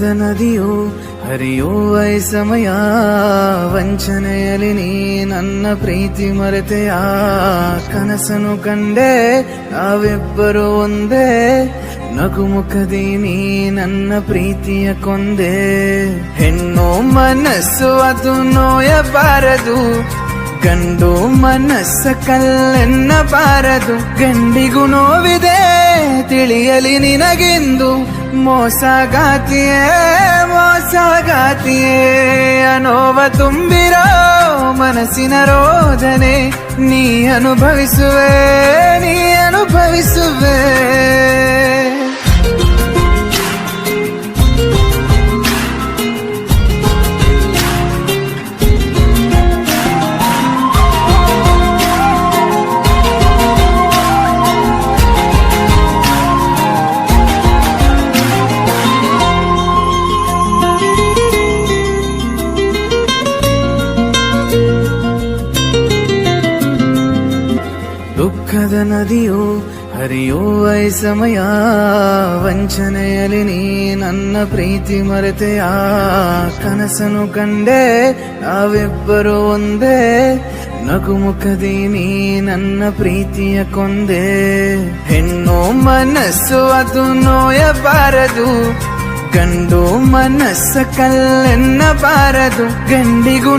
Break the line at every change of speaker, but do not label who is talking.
ದುಃಖದ ನದಿಯು ಹರಿಯುವ ಈ ಸಮಯ, ವಂಚನೆಯಲ್ಲಿ ನೀ ನನ್ನ ಪ್ರೀತಿ ಮರೆತೆಯ. ಕನಸನು ಕಂಡೆ ನಾವಿಬ್ಬರು ಒಂದೇ, ನಗುಮುಖದಿ ನೀ ನನ್ನ ಪ್ರೀತಿಯ ಕೊಂದೆ. ಹೆಣ್ಣು ಮನಸ್ಸು ಅದು ನೋಯಬಾರದು, ಗಂಡು ಮನಸ್ಸ ಕಲ್ಲೆನ್ನಬಾರದು. ಗಂಡಿಗೂ ನೋವಿದೆ ತಿಳಿಯಲಿ ನಿನಗೆಂದು, ಮೋಸಗಾತಿಯೇ ಮೋಸಗಾತಿಯೇ. ಅನೋವ ತುಂಬಿರೋ ಮನಸ್ಸಿನ ರೋದನೆ ನೀ ಅನುಭವಿಸುವೆ, ನೀ ಅನುಭವಿಸುವೆ. ದುಃಖದ ನದಿಯು ಹರಿಯುವ ಈ ಸಮಯ, ವಂಚನೆಯಲ್ಲಿ ನೀ ನನ್ನ ಪ್ರೀತಿ ಮರೆತೆಯ. ಕನಸನು ಕಂಡೆ ನಾವಿಬ್ಬರು ಒಂದೇ, ನಗುಮುಖದಿ ನೀ ನನ್ನ ಪ್ರೀತಿಯ ಕೊಂದೆ. ಹೆಣ್ಣು ಮನಸ್ಸು ಅದು ನೋಯಬಾರದು, ಗಂಡು ಮನಸ್ಸ ಕಲ್ಲೆನ್ನಬಾರದು. ಗಂಡಿಗೂ